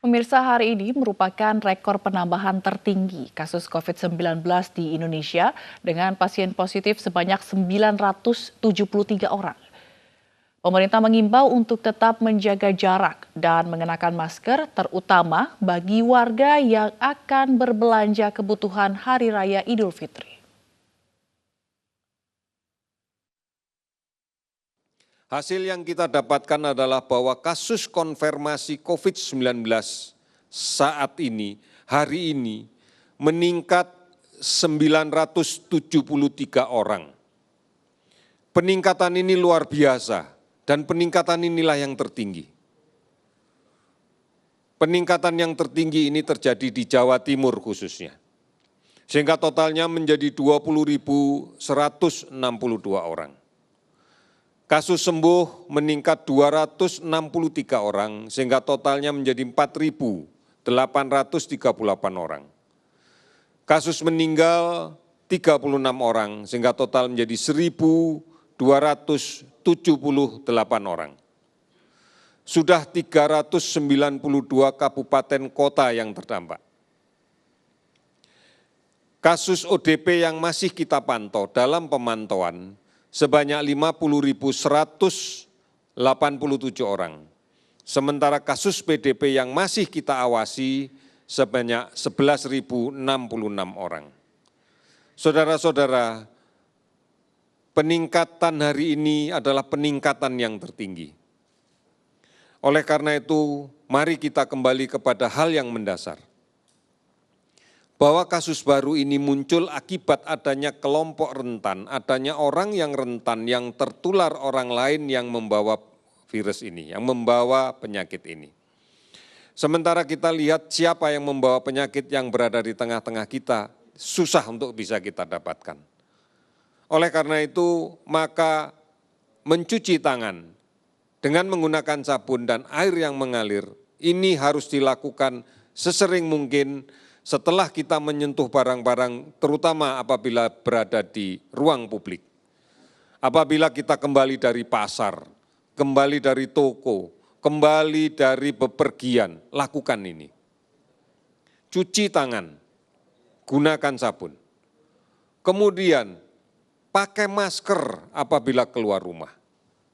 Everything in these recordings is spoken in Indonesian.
Pemirsa, hari ini merupakan rekor penambahan tertinggi kasus COVID-19 di Indonesia dengan pasien positif sebanyak 973 orang. Pemerintah mengimbau untuk tetap menjaga jarak dan mengenakan masker, terutama bagi warga yang akan berbelanja kebutuhan Hari Raya Idul Fitri. Hasil yang kita dapatkan adalah bahwa kasus konfirmasi COVID-19 saat ini, hari ini, meningkat 973 orang. Peningkatan ini luar biasa dan peningkatan inilah yang tertinggi. Peningkatan yang tertinggi ini terjadi di Jawa Timur khususnya. Sehingga totalnya menjadi 20.162 orang. Kasus sembuh meningkat 263 orang sehingga totalnya menjadi 4.838 orang. Kasus meninggal 36 orang sehingga total menjadi 1.278 orang. Sudah 392 kabupaten kota yang terdampak. Kasus ODP yang masih kita pantau dalam pemantauan sebanyak 50.187 orang. Sementara kasus PDP yang masih kita awasi sebanyak 11.066 orang. Saudara-saudara, peningkatan hari ini adalah peningkatan yang tertinggi. Oleh karena itu, mari kita kembali kepada hal yang mendasar. Bahwa kasus baru ini muncul akibat adanya kelompok rentan, adanya orang yang rentan yang tertular orang lain yang membawa virus ini, yang membawa penyakit ini. Sementara kita lihat siapa yang membawa penyakit yang berada di tengah-tengah kita, susah untuk bisa kita dapatkan. Oleh karena itu, maka mencuci tangan dengan menggunakan sabun dan air yang mengalir, ini harus dilakukan sesering mungkin setelah kita menyentuh barang-barang, terutama apabila berada di ruang publik. Apabila kita kembali dari pasar, kembali dari toko, kembali dari bepergian, lakukan ini. Cuci tangan, gunakan sabun. Kemudian, pakai masker apabila keluar rumah.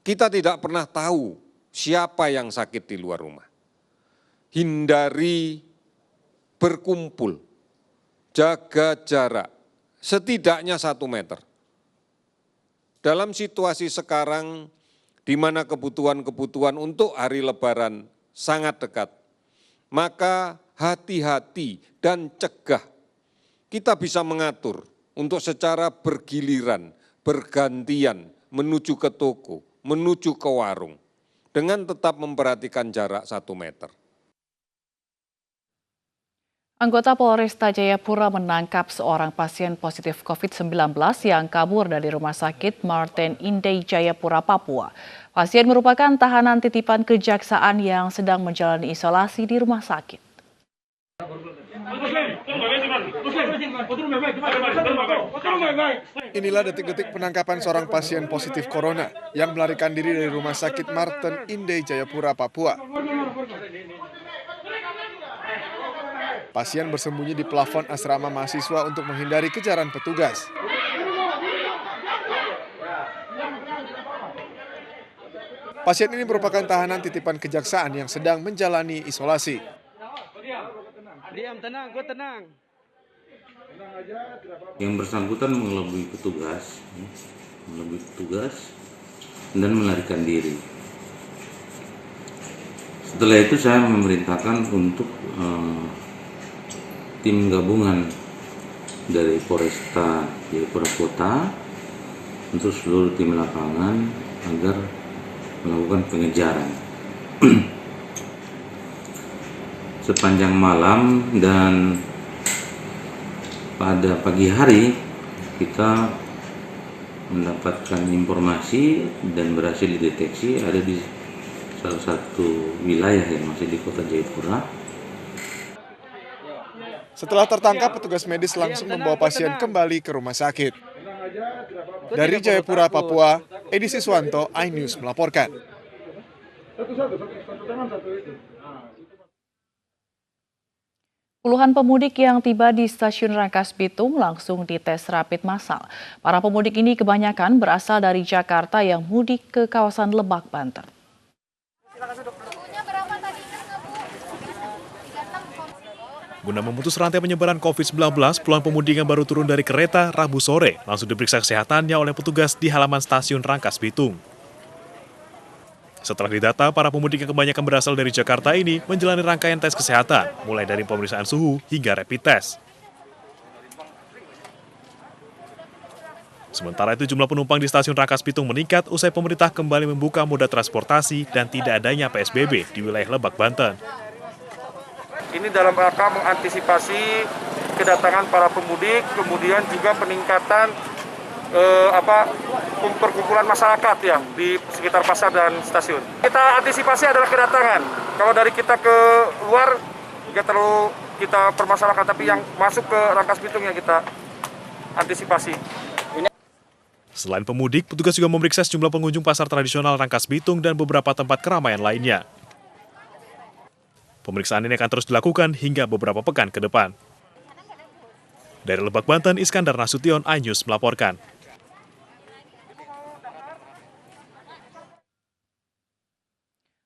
Kita tidak pernah tahu siapa yang sakit di luar rumah. Hindari berkumpul, jaga jarak, setidaknya 1 meter. Dalam situasi sekarang, di mana kebutuhan-kebutuhan untuk hari Lebaran sangat dekat, maka hati-hati dan cegah. Kita bisa mengatur untuk secara bergiliran, bergantian, menuju ke toko, menuju ke warung, dengan tetap memperhatikan jarak 1 meter. Anggota Polresta Jayapura menangkap seorang pasien positif COVID-19 yang kabur dari Rumah Sakit Martin Inday Jayapura, Papua. Pasien merupakan tahanan titipan kejaksaan yang sedang menjalani isolasi di rumah sakit. Inilah detik-detik penangkapan seorang pasien positif corona yang melarikan diri dari Rumah Sakit Martin Inday Jayapura, Papua. Pasien bersembunyi di plafon asrama mahasiswa untuk menghindari kejaran petugas. Pasien ini merupakan tahanan titipan kejaksaan yang sedang menjalani isolasi. Diam, tenang, gue tenang. Yang bersangkutan mengelabui petugas dan melarikan diri. Setelah itu saya memerintahkan untuk tim gabungan dari Polresta Jayapura Kota untuk seluruh tim lapangan agar melakukan pengejaran. Sepanjang malam dan pada pagi hari kita mendapatkan informasi dan berhasil dideteksi ada di salah satu wilayah yang masih di Kota Jayapura. Setelah tertangkap, petugas medis langsung membawa pasien kembali ke rumah sakit. Dari Jayapura, Papua, Edi Siswanto, iNews melaporkan. Puluhan pemudik yang tiba di stasiun Rangkas Bitung langsung dites rapid massal. Para pemudik ini kebanyakan berasal dari Jakarta yang mudik ke kawasan Lebak, Banten. Guna memutus rantai penyebaran COVID-19, puluhan pemudik yang baru turun dari kereta Rabu sore langsung diperiksa kesehatannya oleh petugas di halaman stasiun Rangkas Bitung. Setelah didata, para pemudik yang kebanyakan berasal dari Jakarta ini menjalani rangkaian tes kesehatan, mulai dari pemeriksaan suhu hingga rapid test. Sementara itu, jumlah penumpang di stasiun Rangkas Bitung meningkat usai pemerintah kembali membuka moda transportasi dan tidak adanya PSBB di wilayah Lebak, Banten. Ini dalam rangka mengantisipasi kedatangan para pemudik, kemudian juga peningkatan perkumpulan masyarakat ya di sekitar pasar dan stasiun. Kita antisipasi adalah kedatangan. Kalau dari kita ke luar nggak terlalu kita permasalahkan, tapi yang masuk ke Rangkas Bitung yang kita antisipasi. Selain pemudik, petugas juga memeriksa sejumlah pengunjung pasar tradisional Rangkas Bitung dan beberapa tempat keramaian lainnya. Pemeriksaan ini akan terus dilakukan hingga beberapa pekan ke depan. Dari Lebak, Banten, Iskandar Nasution, iNews melaporkan.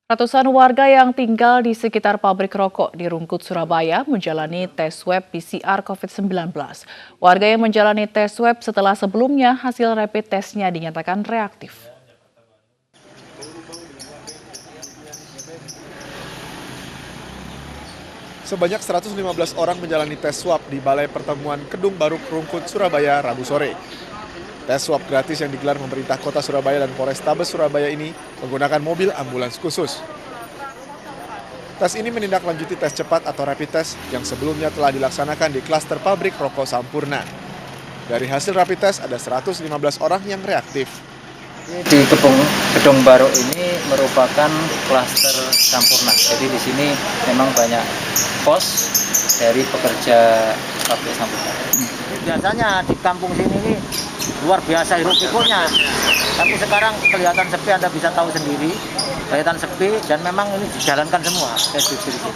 Ratusan warga yang tinggal di sekitar pabrik rokok di Rungkut, Surabaya menjalani tes swab PCR COVID-19. Warga yang menjalani tes swab setelah sebelumnya hasil rapid testnya dinyatakan reaktif. Sebanyak 115 orang menjalani tes swab di Balai Pertemuan Kedung Baru Rungkut, Surabaya, Rabu sore. Tes swab gratis yang digelar pemerintah Kota Surabaya dan Polrestabes Surabaya ini menggunakan mobil ambulans khusus. Tes ini menindaklanjuti tes cepat atau rapid test yang sebelumnya telah dilaksanakan di klaster pabrik rokok Sampurna. Dari hasil rapid test ada 115 orang yang reaktif. Di Kedung Baru ini merupakan klaster Sampurna. Jadi di sini memang banyak pos dari pekerja pabrik Sampurna. Biasanya di kampung sini ini luar biasa hiruk pikuknya. Tapi sekarang kelihatan sepi, Anda bisa tahu sendiri. Kelihatan sepi dan memang ini dijalankan semua tes di sini.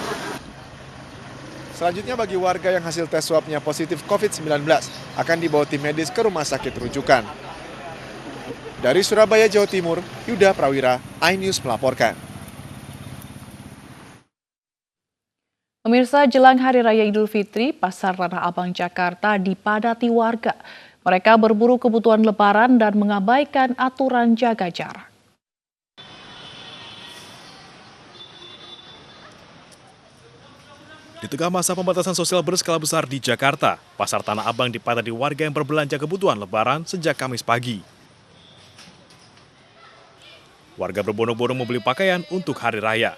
Selanjutnya bagi warga yang hasil tes swabnya positif COVID-19 akan dibawa tim medis ke rumah sakit rujukan. Dari Surabaya, Jawa Timur, Yuda Prawira, iNews melaporkan. Pemirsa, jelang Hari Raya Idul Fitri, Pasar Tanah Abang Jakarta dipadati warga. Mereka berburu kebutuhan Lebaran dan mengabaikan aturan jaga jarak. Di tengah masa pembatasan sosial berskala besar di Jakarta, Pasar Tanah Abang dipadati warga yang berbelanja kebutuhan Lebaran sejak Kamis pagi. Warga berbondong-bondong membeli pakaian untuk hari raya.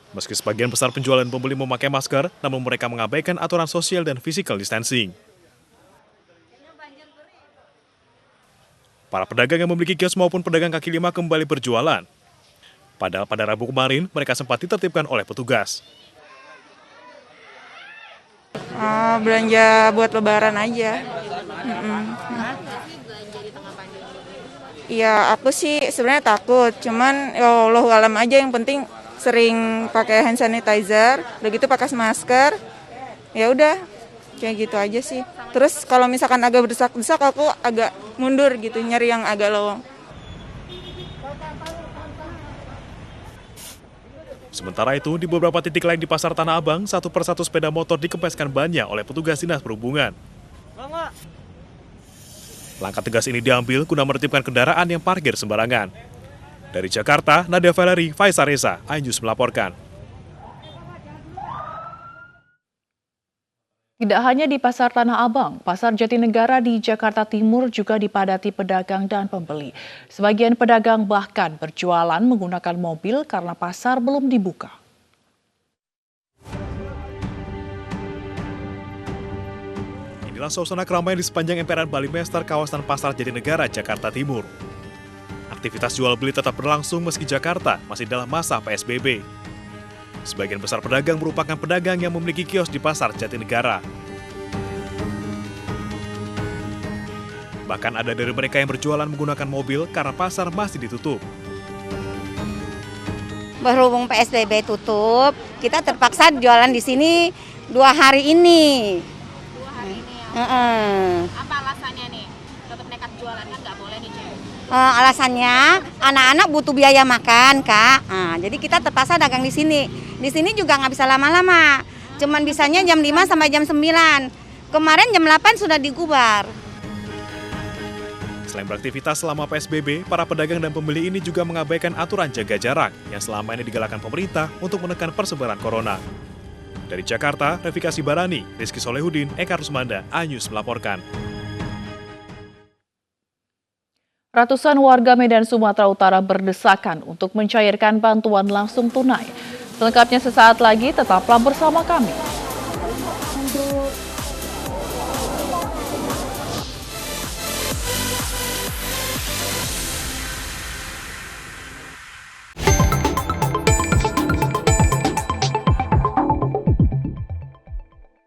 Meski sebagian besar penjual dan pembeli memakai masker, namun mereka mengabaikan aturan sosial dan physical distancing. Para pedagang yang memiliki kios maupun pedagang kaki lima kembali berjualan. Padahal pada Rabu kemarin, mereka sempat ditertibkan oleh petugas. Belanja buat Lebaran aja. Ya aku sih sebenarnya takut, cuman ya Allahu alam aja, yang penting sering pakai hand sanitizer, udah gitu pakai masker. Ya udah, kayak gitu aja sih. Terus kalau misalkan agak berdesak-desak, aku agak mundur gitu, nyari yang agak lowong. Sementara itu, di beberapa titik lain di Pasar Tanah Abang, satu persatu sepeda motor dikempeskan bannya oleh petugas Dinas Perhubungan. Langkah tegas ini diambil guna menertibkan kendaraan yang parkir sembarangan. Dari Jakarta, Nadia Valery, Faisal Reza, iNews melaporkan. Tidak hanya di Pasar Tanah Abang, Pasar Jatinegara di Jakarta Timur juga dipadati pedagang dan pembeli. Sebagian pedagang bahkan berjualan menggunakan mobil karena pasar belum dibuka. Inilah suasana keramaian di sepanjang emperan Balimester kawasan Pasar Jatinegara, Jakarta Timur. Aktivitas jual beli tetap berlangsung meski Jakarta masih dalam masa PSBB. Sebagian besar pedagang merupakan pedagang yang memiliki kios di Pasar Jatinegara. Bahkan ada dari mereka yang berjualan menggunakan mobil karena pasar masih ditutup. Berhubung PSBB tutup, kita terpaksa jualan di sini 2 hari ini. 2 hari ini ya. Apa alasannya nih? Tetap nekat jualan kan nggak boleh nih, Cek? Alasannya anak-anak butuh biaya makan, Kak. Jadi kita terpaksa dagang di sini. Di sini juga nggak bisa lama-lama. Cuman bisanya jam 5 sampai jam 9. Kemarin jam 8 sudah digubar. Selain beraktivitas selama PSBB, para pedagang dan pembeli ini juga mengabaikan aturan jaga jarak yang selama ini digalakkan pemerintah untuk menekan persebaran corona. Dari Jakarta, Revikasi Barani, Rizky Solehudin, Eka Rusmanda, A-News melaporkan. Ratusan warga Medan, Sumatera Utara berdesakan untuk mencairkan bantuan langsung tunai. Selengkapnya sesaat lagi, tetaplah bersama kami.